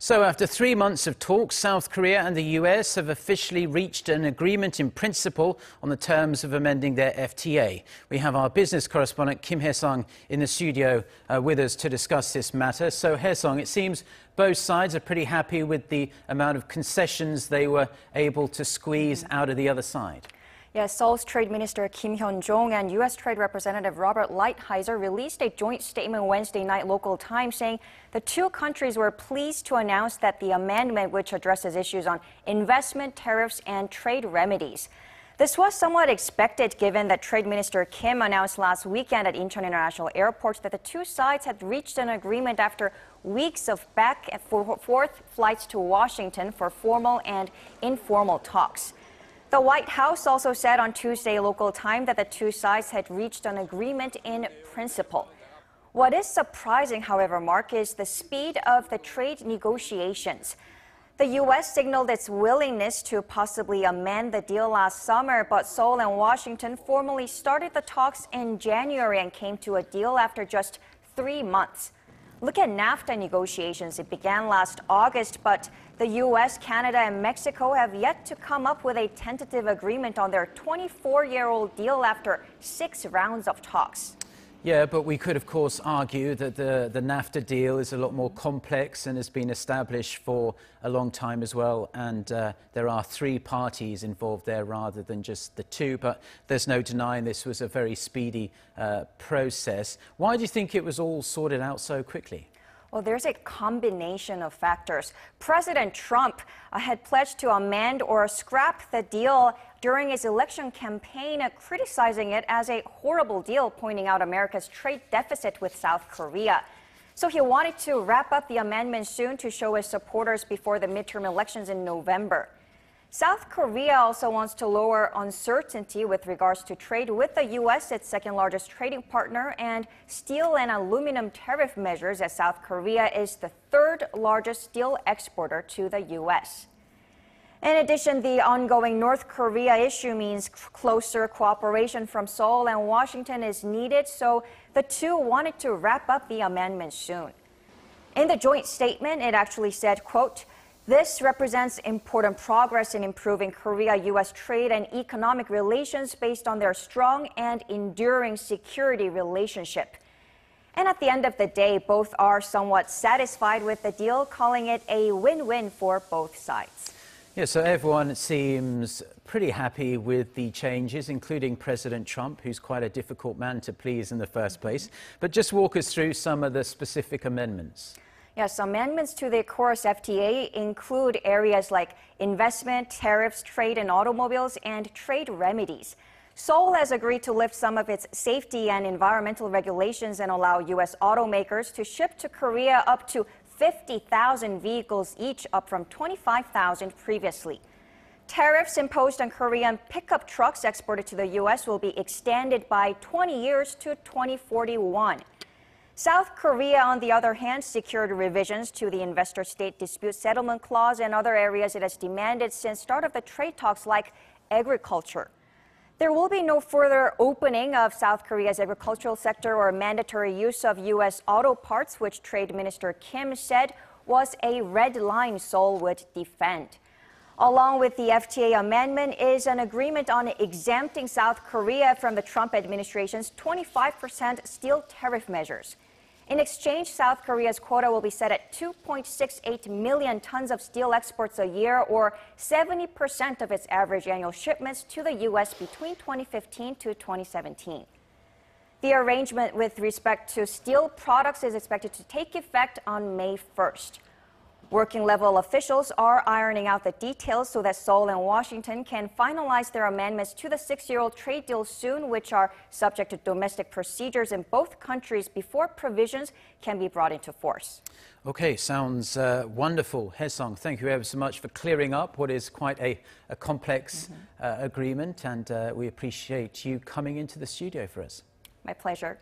So after 3 months of talks, South Korea and the US have officially reached an agreement in principle on the terms of amending their FTA. We have our business correspondent Kim Hyesung in the studio with us to discuss this matter. So Hyesung, it seems both sides are pretty happy with the amount of concessions they were able to squeeze out of the other side. Yes, Seoul's Trade Minister Kim Hyun-chong and U.S. Trade Representative Robert Lighthizer released a joint statement Wednesday night local time saying the two countries were pleased to announce that the amendment, which addresses issues on investment, tariffs, and trade remedies. This was somewhat expected given that Trade Minister Kim announced last weekend at Incheon International Airport that the two sides had reached an agreement after weeks of back and forth flights to Washington for formal and informal talks. The White House also said on Tuesday local time that the two sides had reached an agreement in principle. What is surprising, however, Mark, is the speed of the trade negotiations. The U.S. signaled its willingness to possibly amend the deal last summer, but Seoul and Washington formally started the talks in January and came to a deal after just 3 months. Look at NAFTA negotiations. It began last August, but the U.S., Canada, and Mexico have yet to come up with a tentative agreement on their 24-year-old deal after 6 rounds of talks. Yeah, but we could, of course, argue that the NAFTA deal is a lot more complex and has been established for a long time as well. And there are 3 parties involved there rather than just the 2. But there's no denying this was a very speedy process. Why do you think it was all sorted out so quickly? Well, there's a combination of factors. President Trump had pledged to amend or scrap the deal during his election campaign, criticizing it as a horrible deal, pointing out America's trade deficit with South Korea. So he wanted to wrap up the amendment soon to show his supporters before the midterm elections in November. South Korea also wants to lower uncertainty with regards to trade with the U.S., its second-largest trading partner, and steel and aluminum tariff measures, as South Korea is the 3rd-largest steel exporter to the U.S. In addition, the ongoing North Korea issue means closer cooperation from Seoul and Washington is needed, so the two wanted to wrap up the amendment soon. In the joint statement, it actually said, quote, "This represents important progress in improving Korea-U.S. trade and economic relations based on their strong and enduring security relationship." And at the end of the day, both are somewhat satisfied with the deal, calling it a win-win for both sides. Yeah, so everyone seems pretty happy with the changes, including President Trump, who's quite a difficult man to please in the first place. But just walk us through some of the specific amendments. Yes, amendments to the KORUS FTA include areas like investment, tariffs, trade in automobiles, and trade remedies. Seoul has agreed to lift some of its safety and environmental regulations and allow U.S. automakers to ship to Korea up to 50,000 vehicles each, up from 25,000 previously. Tariffs imposed on Korean pickup trucks exported to the U.S. will be extended by 20 years to 2041. South Korea, on the other hand, secured revisions to the investor-state dispute settlement clause and other areas it has demanded since start of the trade talks, like agriculture. There will be no further opening of South Korea's agricultural sector or mandatory use of U.S. auto parts, which Trade Minister Kim said was a red line Seoul would defend. Along with the FTA amendment is an agreement on exempting South Korea from the Trump administration's 25% steel tariff measures. In exchange, South Korea's quota will be set at 2.68 million tons of steel exports a year, or 70% of its average annual shipments to the U.S. between 2015 to 2017. The arrangement with respect to steel products is expected to take effect on May 1st. Working-level officials are ironing out the details so that Seoul and Washington can finalize their amendments to the 6-year-old trade deal soon, which are subject to domestic procedures in both countries before provisions can be brought into force. Okay, sounds wonderful. Hyesung, thank you ever so much for clearing up what is quite a complex agreement, and we appreciate you coming into the studio for us. My pleasure.